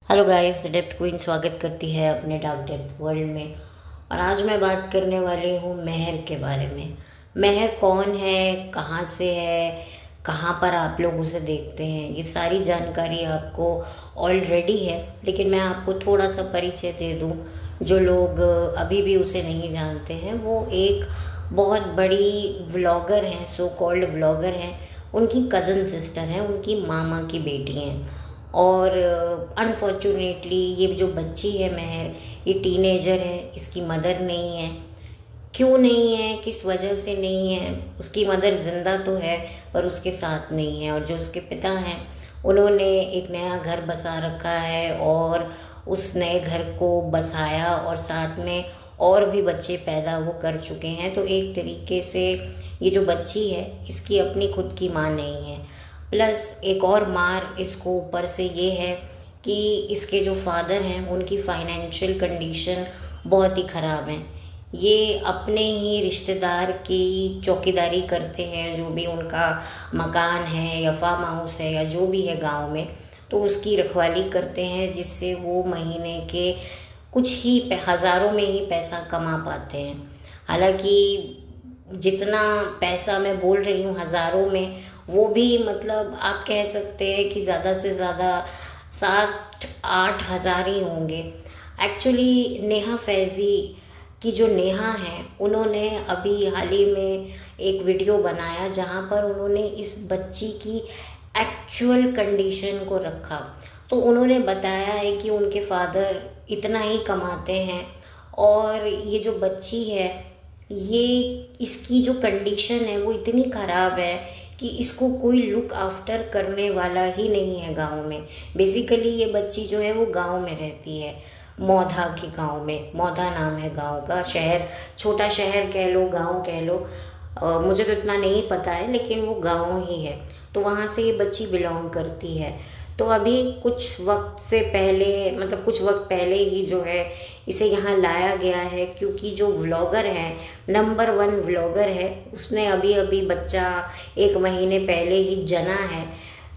Hello guys, the depth queen स्वागत करती है अपने डार्क डेप्थ वर्ल्ड में। और आज मैं बात करने वाली हूँ मेहर के बारे में। मेहर कौन है, कहाँ से है, कहाँ पर आप लोग उसे देखते हैं, ये सारी जानकारी आपको ऑलरेडी है, लेकिन मैं आपको थोड़ा सा परिचय दे दूँ। जो लोग अभी भी उसे नहीं जानते हैं, वो एक बहुत बड़ी व्लॉगर हैं, सो कॉल्ड व्लॉगर हैं। उनकी कज़न सिस्टर हैं, उनकी मामा की बेटी हैं। और अनफॉर्चुनेटली ये जो बच्ची है मेहर, ये टीनेजर है, इसकी मदर नहीं है। क्यों नहीं है, किस वजह से नहीं है? उसकी मदर ज़िंदा तो है पर उसके साथ नहीं है। और जो उसके पिता हैं, उन्होंने एक नया घर बसा रखा है और उस नए घर को बसाया और साथ में और भी बच्चे पैदा वो कर चुके हैं। तो एक तरीके से ये जो बच्ची है, इसकी अपनी खुद की माँ नहीं है। प्लस एक और मार इसको ऊपर से ये है कि इसके जो फादर हैं, उनकी फाइनेंशियल कंडीशन बहुत ही ख़राब है। ये अपने ही रिश्तेदार की चौकीदारी करते हैं, जो भी उनका मकान है या फार्म हाउस है या जो भी है गांव में, तो उसकी रखवाली करते हैं, जिससे वो महीने के कुछ ही हज़ारों में ही पैसा कमा पाते हैं। हालांकि जितना पैसा मैं बोल रही हूँ हज़ारों में, वो भी मतलब आप कह सकते हैं कि ज़्यादा से ज़्यादा 7-8 हज़ार ही होंगे। एक्चुअली नेहा फैज़ी की जो नेहा है, उन्होंने अभी हाल ही में एक वीडियो बनाया जहाँ पर उन्होंने इस बच्ची की एक्चुअल कंडीशन को रखा। तो उन्होंने बताया है कि उनके फादर इतना ही कमाते हैं और ये जो बच्ची है, ये इसकी जो कंडीशन है वो इतनी ख़राब है कि इसको कोई लुक आफ्टर करने वाला ही नहीं है गांव में। बेसिकली ये बच्ची जो है वो गांव में रहती है, मौधा के गांव में। मौधा नाम है गांव का, शहर, छोटा शहर कह लो, गांव कह लो। मुझे तो इतना नहीं पता है, लेकिन वो गांव ही है। तो वहाँ से ये बच्ची बिलोंग करती है। तो अभी कुछ वक्त से पहले, मतलब कुछ वक्त पहले ही जो है, इसे यहाँ लाया गया है, क्योंकि जो व्लॉगर है, नंबर 1 व्लॉगर है, उसने अभी अभी बच्चा 1 महीने पहले ही जना है।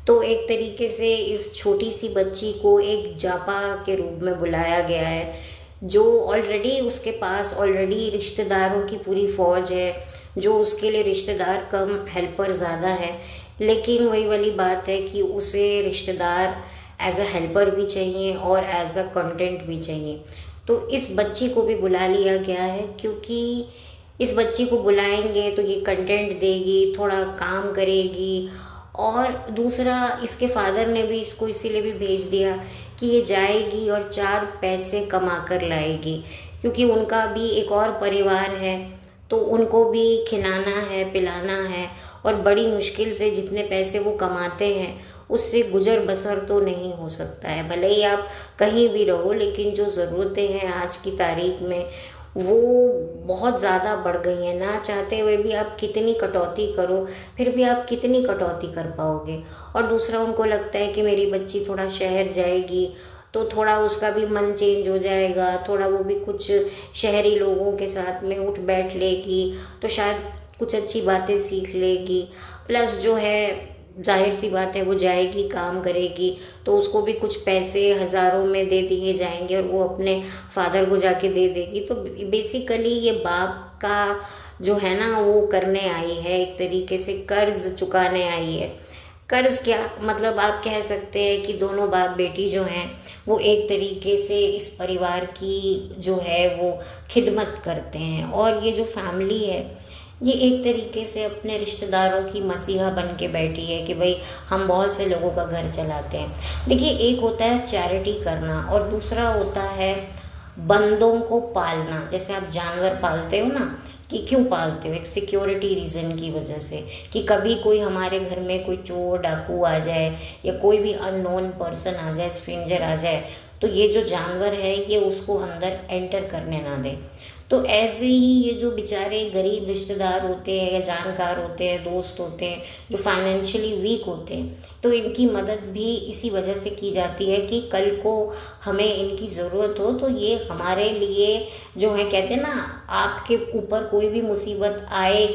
तो एक तरीके से इस छोटी सी बच्ची को एक जापा के रूप में बुलाया गया है। जो ऑलरेडी उसके पास ऑलरेडी रिश्तेदारों की पूरी फौज है, जो उसके लिए रिश्तेदार कम हेल्पर ज़्यादा है। लेकिन वही वाली बात है कि उसे रिश्तेदार एज अ हेल्पर भी चाहिए और एज अ कंटेंट भी चाहिए। तो इस बच्ची को भी बुला लिया गया है, क्योंकि इस बच्ची को बुलाएंगे तो ये कंटेंट देगी, थोड़ा काम करेगी। और दूसरा, इसके फादर ने भी इसको इसीलिए भी भेज दिया कि ये जाएगी और 4 पैसे कमा कर लाएगी, क्योंकि उनका भी एक और परिवार है, तो उनको भी खिलाना है, पिलाना है। और बड़ी मुश्किल से जितने पैसे वो कमाते हैं, उससे गुजर बसर तो नहीं हो सकता है। भले ही आप कहीं भी रहो, लेकिन जो ज़रूरतें हैं आज की तारीख में, वो बहुत ज़्यादा बढ़ गई हैं। ना चाहते हुए भी आप कितनी कटौती करो, फिर भी आप कितनी कटौती कर पाओगे। और दूसरा, उनको लगता है कि मेरी बच्ची थोड़ा शहर जाएगी तो थोड़ा उसका भी मन चेंज हो जाएगा, थोड़ा वो भी कुछ शहरी लोगों के साथ में उठ बैठ लेगी, तो शायद कुछ अच्छी बातें सीख लेगी। प्लस जो है, जाहिर सी बात है, वो जाएगी, काम करेगी, तो उसको भी कुछ पैसे हज़ारों में दे दिए जाएंगे और वो अपने फादर को जाके दे देगी। तो बेसिकली ये बाप का जो है ना, वो करने आई है, एक तरीके से कर्ज चुकाने आई है। कर्ज क्या, मतलब आप कह सकते हैं कि दोनों बाप बेटी जो हैं, वो एक तरीके से इस परिवार की जो है वो खिदमत करते हैं। और ये जो फैमिली है, ये एक तरीके से अपने रिश्तेदारों की मसीहा बन के बैठी है कि भाई हम बहुत से लोगों का घर चलाते हैं। देखिए, एक होता है चैरिटी करना और दूसरा होता है बंदों को पालना। जैसे आप जानवर पालते हो ना, कि क्यों पालते हो? एक सिक्योरिटी रीज़न की वजह से, कि कभी कोई हमारे घर में कोई चोर डाकू आ जाए या कोई भी अननोन पर्सन आ जाए, स्ट्रेंजर आ जाए, तो ये जो जानवर है ये उसको अंदर एंटर करने ना दे। तो ऐसे ही ये जो बेचारे गरीब रिश्तेदार होते हैं या जानकार होते हैं, दोस्त होते हैं, जो फाइनेंशियली वीक होते हैं, तो इनकी मदद भी इसी वजह से की जाती है कि कल को हमें इनकी ज़रूरत हो तो ये हमारे लिए जो है, कहते हैं ना, आपके ऊपर कोई भी मुसीबत आए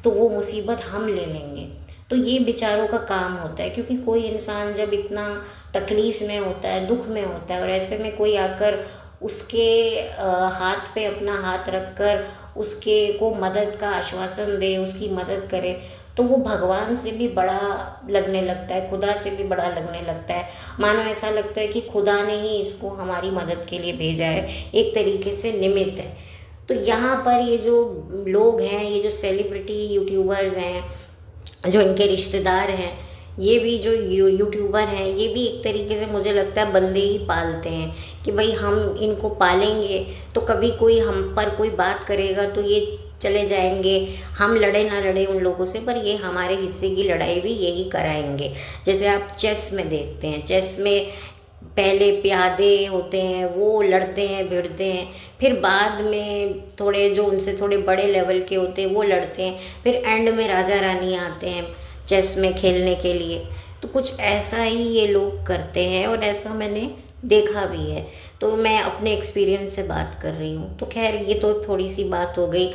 तो वो मुसीबत हम ले लेंगे। तो ये बेचारों का काम होता है, क्योंकि कोई इंसान जब इतना तकलीफ़ में होता है, दुख में होता है, और ऐसे में कोई आकर उसके हाथ पे अपना हाथ रख कर उसके को मदद का आश्वासन दे, उसकी मदद करे, तो वो भगवान से भी बड़ा लगने लगता है, खुदा से भी बड़ा लगने लगता है। मानो ऐसा लगता है कि खुदा ने ही इसको हमारी मदद के लिए भेजा है, एक तरीके से निमित्त है। तो यहाँ पर ये जो लोग हैं, ये जो सेलिब्रिटी यूट्यूबर्स हैं, जो इनके रिश्तेदार हैं, ये भी जो यूट्यूबर हैं, ये भी एक तरीके से मुझे लगता है बंदे ही पालते हैं कि भाई हम इनको पालेंगे तो कभी कोई हम पर कोई बात करेगा तो ये चले जाएंगे, हम लड़े ना लड़े उन लोगों से, पर ये हमारे हिस्से की लड़ाई भी यही कराएंगे। जैसे आप चेस में देखते हैं, चेस में पहले प्यादे होते हैं, वो लड़ते हैं भिड़ते हैं, फिर बाद में थोड़े जो उनसे थोड़े बड़े लेवल के होते हैं वो लड़ते हैं, फिर एंड में राजा रानी आते हैं चेस में खेलने के लिए। तो कुछ ऐसा ही ये लोग करते हैं और ऐसा मैंने देखा भी है, तो मैं अपने एक्सपीरियंस से बात कर रही हूँ। तो खैर ये तो थोड़ी सी बात हो गई।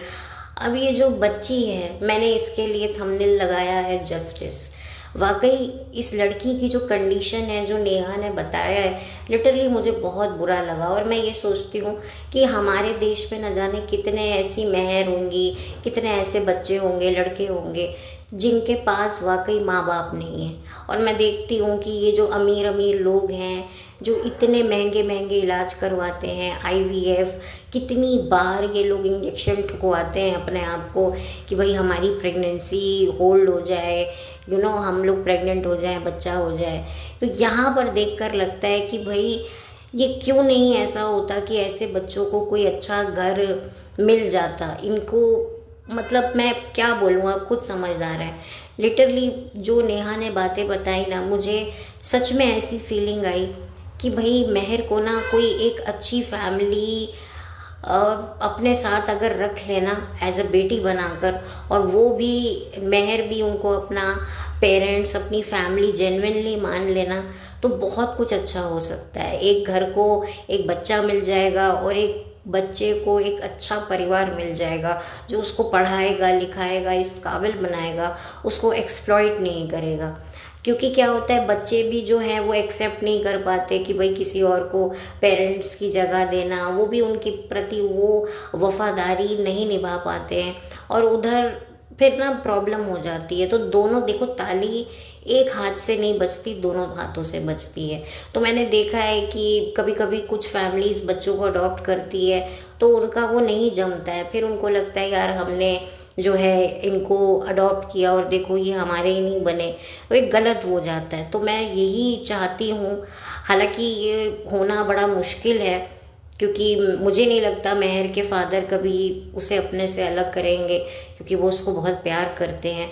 अब ये जो बच्ची है, मैंने इसके लिए थंबनेल लगाया है जस्टिस। वाकई इस लड़की की जो कंडीशन है, जो नेहा ने बताया है, लिटरली मुझे बहुत बुरा लगा। और मैं ये सोचती हूँ कि हमारे देश में न जाने कितने ऐसी मेहर होंगी, कितने ऐसे बच्चे होंगे, लड़के होंगे जिनके पास वाकई माँ बाप नहीं है। और मैं देखती हूँ कि ये जो अमीर अमीर लोग हैं, जो इतने महंगे महंगे इलाज करवाते हैं, आईवीएफ, कितनी बार ये लोग इंजेक्शन ठुकवाते हैं अपने आप को कि भाई हमारी प्रेगनेंसी होल्ड हो जाए, हम लोग प्रेग्नेंट हो जाएं, बच्चा हो जाए। तो यहाँ पर देखकर लगता है कि भाई ये क्यों नहीं ऐसा होता कि ऐसे बच्चों को कोई अच्छा घर मिल जाता इनको। मतलब मैं क्या बोलूँ, आप खुद समझदार है। लिटरली जो नेहा ने बातें बताई ना, मुझे सच में ऐसी फीलिंग आई कि भाई मेहर को ना कोई एक अच्छी फैमिली अपने साथ अगर रख लेना एज अ बेटी बनाकर, और वो भी मेहर भी उनको अपना पेरेंट्स, अपनी फैमिली जेन्युइनली मान लेना, तो बहुत कुछ अच्छा हो सकता है। एक घर को एक बच्चा मिल जाएगा और एक बच्चे को एक अच्छा परिवार मिल जाएगा जो उसको पढ़ाएगा, लिखाएगा, इस काबिल बनाएगा, उसको एक्सप्लॉइट नहीं करेगा। क्योंकि क्या होता है, बच्चे भी जो हैं वो एक्सेप्ट नहीं कर पाते कि भाई किसी और को पेरेंट्स की जगह देना, वो भी उनके प्रति वो वफादारी नहीं निभा पाते हैं, और उधर फिर ना प्रॉब्लम हो जाती है। तो दोनों देखो, ताली एक हाथ से नहीं बजती, दोनों हाथों से बजती है। तो मैंने देखा है कि कभी कभी कुछ फैमिलीज बच्चों को अडॉप्ट करती है तो उनका वो नहीं जमता है, फिर उनको लगता है यार हमने जो है इनको अडॉप्ट किया और देखो ये हमारे ही नहीं बने, वो एक गलत हो जाता है। तो मैं यही चाहती हूँ, हालांकि ये होना बड़ा मुश्किल है क्योंकि मुझे नहीं लगता मेहर के फादर कभी उसे अपने से अलग करेंगे, क्योंकि वो उसको बहुत प्यार करते हैं।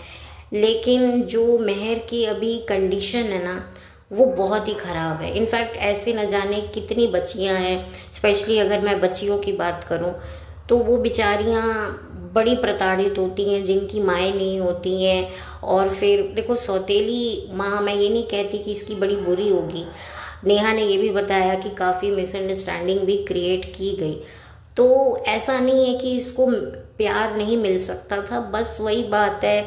लेकिन जो मेहर की अभी कंडीशन है ना, वो बहुत ही ख़राब है। इनफैक्ट ऐसे न जाने कितनी बच्चियां हैं, स्पेशली अगर मैं बच्चियों की बात करूं तो वो बेचारियां बड़ी प्रताड़ित होती हैं जिनकी माएँ नहीं होती हैं। और फिर देखो, सौतेली माँ, मैं ये नहीं कहती कि इसकी बड़ी बुरी होगी। नेहा ने ये भी बताया कि काफ़ी मिसअंडरस्टैंडिंग भी क्रिएट की गई, तो ऐसा नहीं है कि इसको प्यार नहीं मिल सकता था। बस वही बात है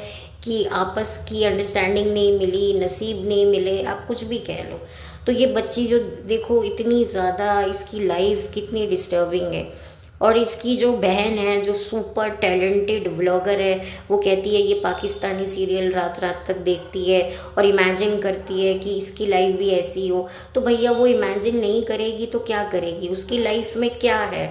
कि आपस की अंडरस्टैंडिंग नहीं मिली, नसीब नहीं मिले, आप कुछ भी कह लो। तो ये बच्ची जो देखो, इतनी ज़्यादा इसकी लाइफ कितनी डिस्टर्बिंग है। और इसकी जो बहन है, जो सुपर टैलेंटेड व्लॉगर है, वो कहती है ये पाकिस्तानी सीरियल रात रात तक देखती है और इमेजिन करती है कि इसकी लाइफ भी ऐसी हो। तो भैया वो इमेजिन नहीं करेगी तो क्या करेगी? उसकी लाइफ में क्या है?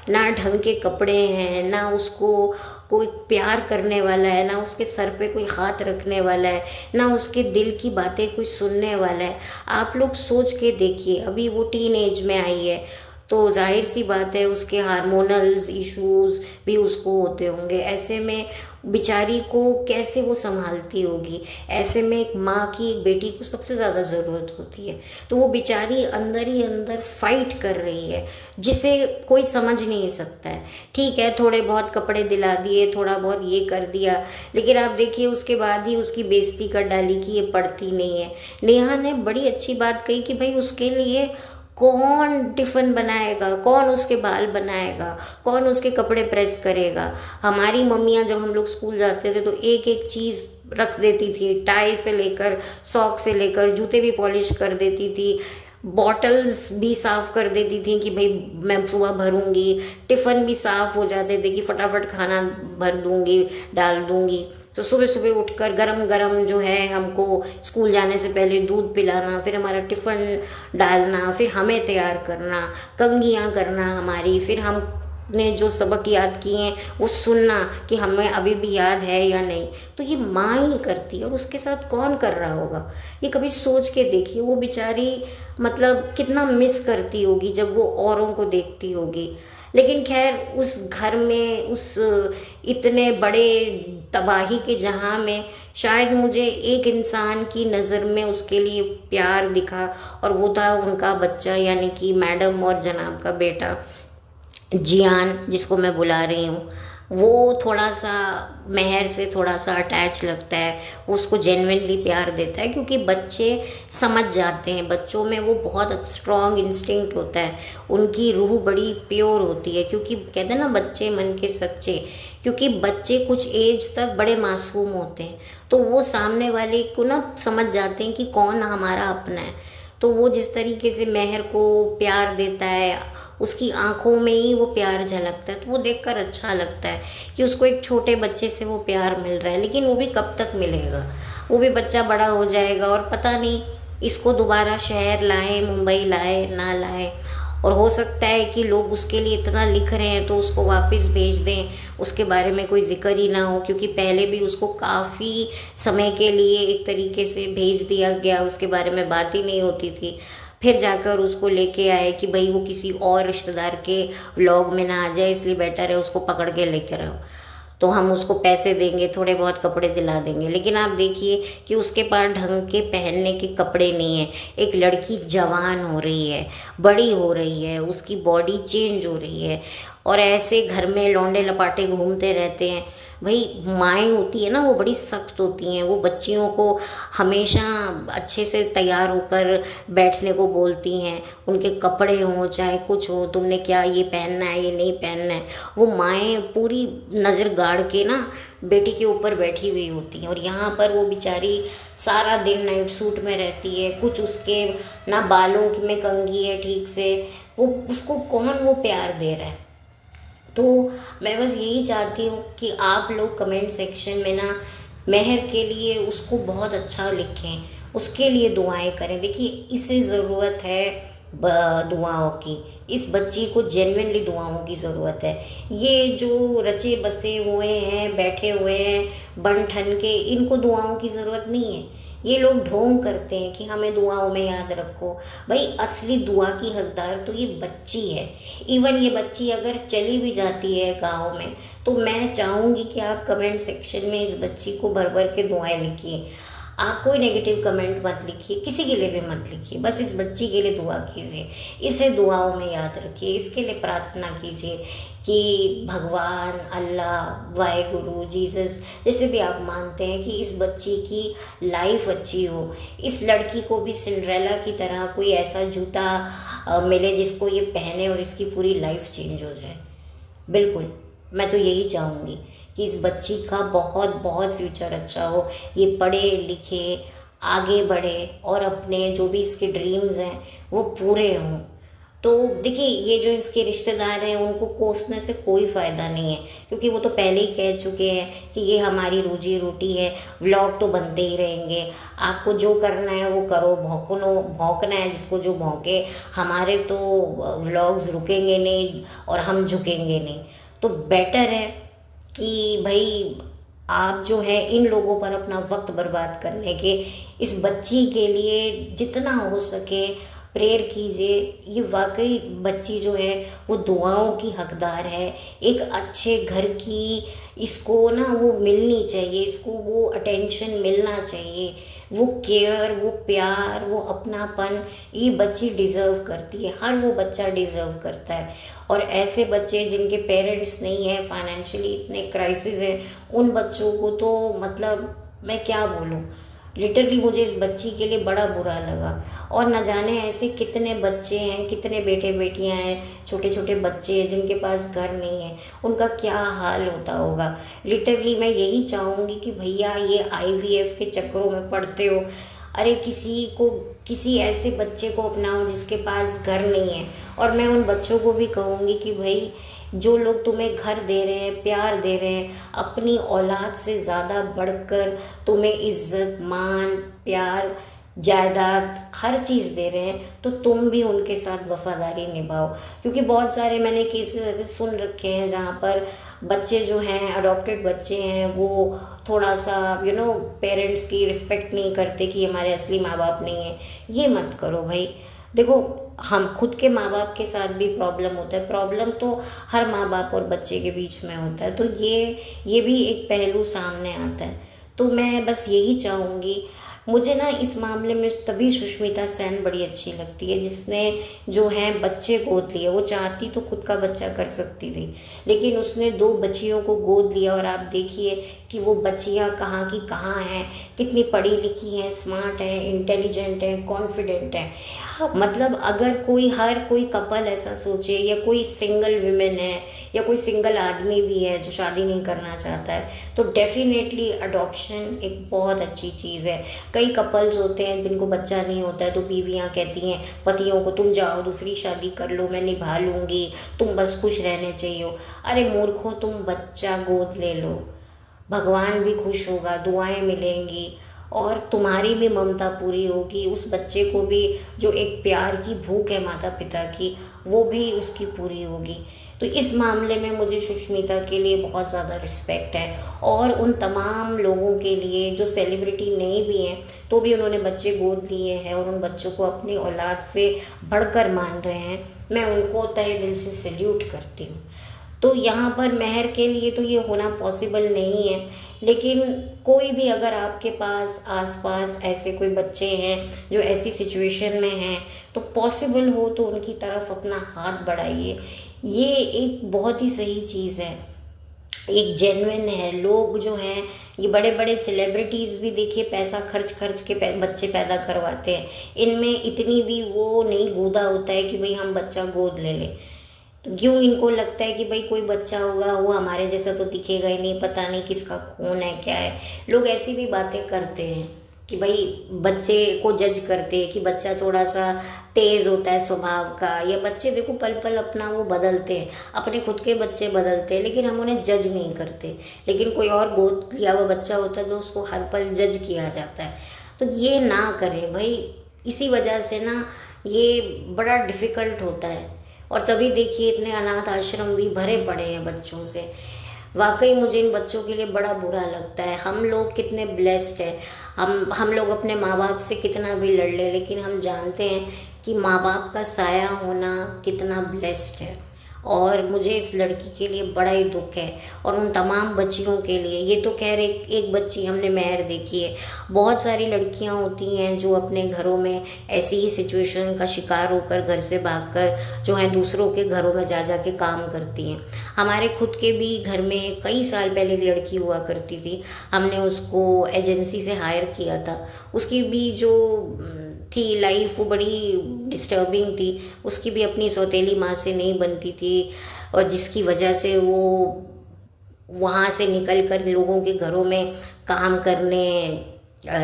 ना ढंग के कपड़े हैं, ना उसको कोई प्यार करने वाला है, ना उसके सर पे कोई हाथ रखने वाला है, ना उसके दिल की बातें कोई सुनने वाला है। आप लोग सोच के देखिए, अभी वो टीन एज में आई है, तो जाहिर सी बात है उसके हार्मोनल्स इश्यूज भी उसको होते होंगे। ऐसे में बेचारी को कैसे वो संभालती होगी? ऐसे में एक माँ की एक बेटी को सबसे ज़्यादा ज़रूरत होती है, तो वो बेचारी अंदर ही अंदर फाइट कर रही है, जिसे कोई समझ नहीं सकता है। ठीक है, थोड़े बहुत कपड़े दिला दिए, थोड़ा बहुत ये कर दिया, लेकिन आप देखिए उसके बाद ही उसकी बेइज्जती कर डाली कि ये पढ़ती नहीं है। नेहा ने बड़ी अच्छी बात कही कि भाई उसके लिए कौन टिफ़िन बनाएगा, कौन उसके बाल बनाएगा, कौन उसके कपड़े प्रेस करेगा? हमारी मम्मियाँ जब हम लोग स्कूल जाते थे तो एक एक चीज़ रख देती थी, टाई से लेकर सॉक से लेकर जूते भी पॉलिश कर देती थी, बॉटल्स भी साफ़ कर देती थी कि भाई मैं सुबह भरूंगी, टिफ़िन भी साफ़ हो जाते थे कि फटाफट खाना भर दूंगी, डाल दूंगी। तो सुबह सुबह उठकर गरम गरम जो है हमको स्कूल जाने से पहले दूध पिलाना, फिर हमारा टिफ़िन डालना, फिर हमें तैयार करना, कंघियाँ करना हमारी, फिर हम ने जो सबक याद किए हैं वो सुनना कि हमें अभी भी याद है या नहीं। तो ये माँ ही करती है और उसके साथ कौन कर रहा होगा, ये कभी सोच के देखिए। वो बेचारी मतलब कितना मिस करती होगी जब वो औरों को देखती होगी। लेकिन खैर उस घर में, उस इतने बड़े तबाही के जहाँ में शायद मुझे एक इंसान की नज़र में उसके लिए प्यार दिखा, और वो था उनका बच्चा, यानी कि मैडम और जनाब का बेटा जियान, जिसको मैं बुला रही हूँ। वो थोड़ा सा मेहर से थोड़ा सा अटैच लगता है, वो उसको जेन्युइनली प्यार देता है, क्योंकि बच्चे समझ जाते हैं, बच्चों में वो बहुत स्ट्रॉन्ग इंस्टिंक्ट होता है, उनकी रूह बड़ी प्योर होती है, क्योंकि कहते हैं ना बच्चे मन के सच्चे। क्योंकि बच्चे कुछ एज तक बड़े मासूम होते हैं, तो वो सामने वाले को ना समझ जाते हैं कि कौन हमारा अपना है। तो वो जिस तरीके से मेहर को प्यार देता है, उसकी आंखों में ही वो प्यार झलकता है, तो वो देखकर अच्छा लगता है कि उसको एक छोटे बच्चे से वो प्यार मिल रहा है। लेकिन वो भी कब तक मिलेगा, वो भी बच्चा बड़ा हो जाएगा और पता नहीं इसको दोबारा शहर लाएं, मुंबई लाए ना लाएं। और हो सकता है कि लोग उसके लिए इतना लिख रहे हैं तो उसको वापस भेज दें, उसके बारे में कोई जिक्र ही ना हो, क्योंकि पहले भी उसको काफ़ी समय के लिए एक तरीके से भेज दिया गया, उसके बारे में बात ही नहीं होती थी। फिर जाकर उसको लेके आए कि भाई वो किसी और रिश्तेदार के व्लॉग में ना आ जाए, इसलिए बेटर है उसको पकड़ के लेकर आओ। तो हम उसको पैसे देंगे, थोड़े बहुत कपड़े दिला देंगे, लेकिन आप देखिए कि उसके पास ढंग के पहनने के कपड़े नहीं है। एक लड़की जवान हो रही है, बड़ी हो रही है, उसकी बॉडी चेंज हो रही है, और ऐसे घर में लौंडे लपाटे घूमते रहते हैं। भाई माएँ होती है ना, वो बड़ी सख्त होती हैं, वो बच्चियों को हमेशा अच्छे से तैयार होकर बैठने को बोलती हैं, उनके कपड़े हों चाहे कुछ हो, तुमने क्या ये पहनना है, ये नहीं पहनना है। वो माएँ पूरी नज़र गाड़ के ना बेटी के ऊपर बैठी हुई होती हैं, और यहाँ पर वो बेचारी सारा दिन नाइट सूट में रहती है, कुछ उसके ना बालों में कंघी है ठीक से, वो उसको कौन वो प्यार दे रहा है। तो मैं बस यही चाहती हूँ कि आप लोग कमेंट सेक्शन में ना मेहर के लिए उसको बहुत अच्छा लिखें, उसके लिए दुआएं करें। देखिए इसे ज़रूरत है दुआओं की, इस बच्ची को जेन्युइनली दुआओं की ज़रूरत है। ये जो रचे बसे हुए हैं, बैठे हुए हैं बन ठन के, इनको दुआओं की ज़रूरत नहीं है। ये लोग ढोंग करते हैं कि हमें दुआओं में याद रखो। भाई असली दुआ की हकदार तो ये बच्ची है। इवन ये बच्ची अगर चली भी जाती है गाँव में, तो मैं चाहूँगी कि आप कमेंट सेक्शन में इस बच्ची को भर भर के दुआएं लिखिए। आप कोई नेगेटिव कमेंट मत लिखिए, किसी के लिए भी मत लिखिए, बस इस बच्ची के लिए दुआ कीजिए, इसे दुआओं में याद रखिए, इसके लिए प्रार्थना कीजिए कि भगवान, अल्लाह, वाहेगुरु, जीसस, जैसे भी आप मानते हैं, कि इस बच्ची की लाइफ अच्छी हो, इस लड़की को भी सिंड्रेला की तरह कोई ऐसा जूता मिले जिसको ये पहने और इसकी पूरी लाइफ चेंज हो जाए। बिल्कुल, मैं तो यही चाहूँगी कि इस बच्ची का बहुत बहुत फ्यूचर अच्छा हो, ये पढ़े लिखे, आगे बढ़े और अपने जो भी इसके ड्रीम्स हैं वो पूरे हों। तो देखिए ये जो इसके रिश्तेदार हैं उनको कोसने से कोई फ़ायदा नहीं है, क्योंकि वो तो पहले ही कह चुके हैं कि ये हमारी रोजी रोटी है, व्लॉग तो बनते ही रहेंगे, आपको जो करना है वो करो, भौंकना है जिसको जो भौंके, हमारे तो व्लॉग्स रुकेंगे नहीं और हम झुकेंगे नहीं। तो बेटर है कि भाई आप जो है इन लोगों पर अपना वक्त बर्बाद करने के, इस बच्ची के लिए जितना हो सके प्रेयर कीजिए। ये वाकई बच्ची जो है वो दुआओं की हकदार है, एक अच्छे घर की इसको ना वो मिलनी चाहिए, इसको वो अटेंशन मिलना चाहिए, वो केयर, वो प्यार, वो अपनापन ये बच्ची डिज़र्व करती है, हर वो बच्चा डिज़र्व करता है। और ऐसे बच्चे जिनके पेरेंट्स नहीं है, फाइनेंशियली इतने क्राइसिस है, उन बच्चों को तो मतलब मैं क्या बोलूँ, लिटरली मुझे इस बच्ची के लिए बड़ा बुरा लगा। और न जाने ऐसे कितने बच्चे हैं, कितने बेटे बेटियां हैं, छोटे छोटे बच्चे हैं जिनके पास घर नहीं है, उनका क्या हाल होता होगा। लिटरली मैं यही चाहूँगी कि भैया ये IVF के चक्करों में पड़ते हो, अरे किसी ऐसे बच्चे को अपनाओ जिसके पास घर नहीं है। और मैं उन बच्चों को भी कहूँगी कि भाई जो लोग तुम्हें घर दे रहे हैं, प्यार दे रहे हैं, अपनी औलाद से ज़्यादा बढ़कर तुम्हें इज्जत, मान, प्यार, जायदाद, हर चीज़ दे रहे हैं, तो तुम भी उनके साथ वफादारी निभाओ। क्योंकि बहुत सारे मैंने केसेस ऐसे सुन रखे हैं जहाँ पर बच्चे जो हैं, अडॉप्टेड बच्चे हैं, वो थोड़ा सा पेरेंट्स की रिस्पेक्ट नहीं करते कि हमारे असली माँ बाप नहीं है। ये मत करो भाई। देखो, हम खुद के माँ बाप के साथ भी प्रॉब्लम होता है, प्रॉब्लम तो हर माँ बाप और बच्चे के बीच में होता है, तो ये भी एक पहलू सामने आता है। तो मैं बस यही चाहूँगी, मुझे ना इस मामले में तभी सुष्मिता सेन बड़ी अच्छी लगती है जिसने जो है बच्चे गोद लिए। वो चाहती तो खुद का बच्चा कर सकती थी, लेकिन उसने 2 बच्चियों को गोद लिया। और आप देखिए कि वो बच्चियां कहाँ की कहाँ हैं, कितनी पढ़ी लिखी हैं, स्मार्ट हैं, इंटेलिजेंट हैं, कॉन्फिडेंट हैं। मतलब अगर हर कोई कपल ऐसा सोचे, या कोई सिंगल विमेन है, या कोई सिंगल आदमी भी है जो शादी नहीं करना चाहता है, तो डेफिनेटली अडॉप्शन एक बहुत अच्छी चीज़ है। कई कपल्स होते हैं जिनको बच्चा नहीं होता है, तो बीवियां कहती हैं पतियों को, तुम जाओ दूसरी शादी कर लो, मैं निभा लूँगी, तुम बस खुश रहने चाहिए। अरे मूर्खों, तुम बच्चा गोद ले लो, भगवान भी खुश होगा, दुआएं मिलेंगी, और तुम्हारी भी ममता पूरी होगी। उस बच्चे को भी जो एक प्यार की भूख है माता पिता की, वो भी उसकी पूरी होगी। तो इस मामले में मुझे सुष्मिता के लिए बहुत ज़्यादा रिस्पेक्ट है। और उन तमाम लोगों के लिए जो सेलिब्रिटी नहीं भी हैं, तो भी उन्होंने बच्चे गोद लिए हैं और उन बच्चों को अपनी औलाद से बढ़कर मान रहे हैं, मैं उनको तहे दिल से सैल्यूट करती हूँ। तो यहाँ पर मेहर के लिए तो ये होना पॉसिबल नहीं है, लेकिन कोई भी अगर आपके पास आसपास ऐसे कोई बच्चे हैं जो ऐसी सिचुएशन में हैं, तो पॉसिबल हो तो उनकी तरफ अपना हाथ बढ़ाइए। ये एक बहुत ही सही चीज़ है, एक जेन्युइन है। लोग जो हैं, ये बड़े बड़े सेलिब्रिटीज़ भी देखिए पैसा खर्च के बच्चे पैदा करवाते हैं। इनमें इतनी भी वो नहीं गूदा होता है कि भाई हम बच्चा गोद ले लें। तो क्यों इनको लगता है कि भाई कोई बच्चा होगा वो हमारे जैसा तो दिखेगा ही नहीं, पता नहीं किसका खून है क्या है। लोग ऐसी भी बातें करते हैं कि भाई बच्चे को जज करते हैं कि बच्चा थोड़ा सा तेज़ होता है स्वभाव का, या बच्चे देखो पल पल अपना वो बदलते हैं, अपने खुद के बच्चे बदलते हैं, लेकिन हम उन्हें जज नहीं करते। लेकिन कोई और गोद लिया हुआ बच्चा होता है तो उसको हर पल जज किया जाता है। तो ये ना करें भाई, इसी वजह से ना ये बड़ा डिफ़िकल्ट होता है। और तभी देखिए इतने अनाथ आश्रम भी भरे पड़े हैं बच्चों से। वाकई मुझे इन बच्चों के लिए बड़ा बुरा लगता है। हम लोग कितने ब्लेस्ड हैं, हम लोग अपने माँ बाप से कितना भी लड़ लें, लेकिन हम जानते हैं कि माँ बाप का साया होना कितना ब्लेस्ड है। और मुझे इस लड़की के लिए बड़ा ही दुख है, और उन तमाम बच्चियों के लिए। ये तो खैर एक बच्ची हमने मेहर देखी है, बहुत सारी लड़कियां होती हैं जो अपने घरों में ऐसी ही सिचुएशन का शिकार होकर घर से भागकर जो है दूसरों के घरों में जा जा के काम करती हैं। हमारे खुद के भी घर में कई साल पहले एक लड़की हुआ करती थी, हमने उसको एजेंसी से हायर किया था। उसकी भी जो थी लाइफ वो बड़ी डिस्टर्बिंग थी, उसकी भी अपनी सौतेली माँ से नहीं बनती थी, और जिसकी वजह से वो वहाँ से निकल कर लोगों के घरों में काम करने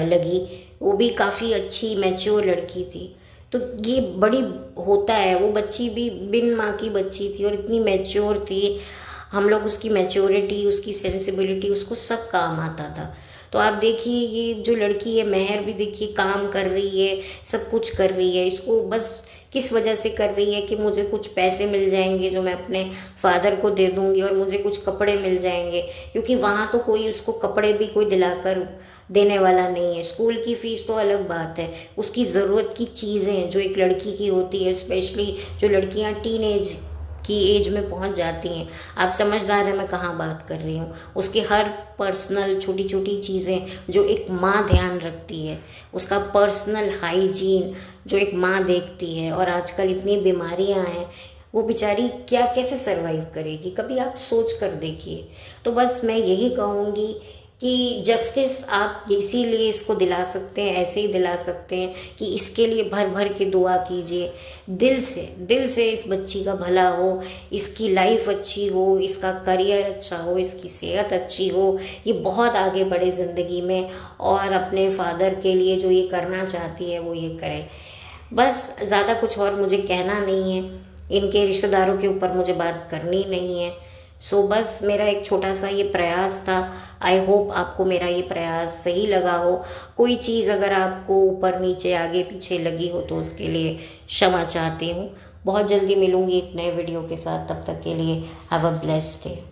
लगी। वो भी काफ़ी अच्छी मैच्योर लड़की थी। तो ये बड़ी होता है, वो बच्ची भी बिन माँ की बच्ची थी और इतनी मैच्योर थी। हम लोग उसकी मैच्योरिटी, उसकी सेंसिबिलिटी, उसको सब काम आता था। तो आप देखिए ये जो लड़की है मेहर भी देखिए काम कर रही है, सब कुछ कर रही है। इसको बस किस वजह से कर रही है कि मुझे कुछ पैसे मिल जाएंगे जो मैं अपने फादर को दे दूंगी, और मुझे कुछ कपड़े मिल जाएंगे, क्योंकि वहाँ तो कोई उसको कपड़े भी कोई दिलाकर देने वाला नहीं है। स्कूल की फ़ीस तो अलग बात है, उसकी ज़रूरत की चीज़ें जो एक लड़की की होती है, स्पेशली जो लड़कियाँ टीनेज की एज में पहुंच जाती हैं, आप समझदार हैं मैं कहाँ बात कर रही हूँ। उसकी हर पर्सनल छोटी छोटी चीज़ें जो एक माँ ध्यान रखती है, उसका पर्सनल हाइजीन जो एक माँ देखती है। और आजकल इतनी बीमारियाँ हैं, वो बेचारी कैसे सरवाइव करेगी, कभी आप सोच कर देखिए। तो बस मैं यही कहूँगी कि जस्टिस आप इसीलिए इसको दिला सकते हैं, ऐसे ही दिला सकते हैं कि इसके लिए भर भर के दुआ कीजिए, दिल से इस बच्ची का भला हो, इसकी लाइफ अच्छी हो, इसका करियर अच्छा हो, इसकी सेहत अच्छी हो, ये बहुत आगे बढ़े ज़िंदगी में और अपने फादर के लिए जो ये करना चाहती है वो ये करे। बस ज़्यादा कुछ और मुझे कहना नहीं है, इनके रिश्तेदारों के ऊपर मुझे बात करनी नहीं है। सो बस मेरा एक छोटा सा ये प्रयास था। आई होप आपको मेरा ये प्रयास सही लगा हो। कोई चीज़ अगर आपको ऊपर नीचे आगे पीछे लगी हो तो उसके लिए क्षमा चाहती हूँ। बहुत जल्दी मिलूँगी एक नए वीडियो के साथ, तब तक के लिए हैव अ ब्लेस्ड डे।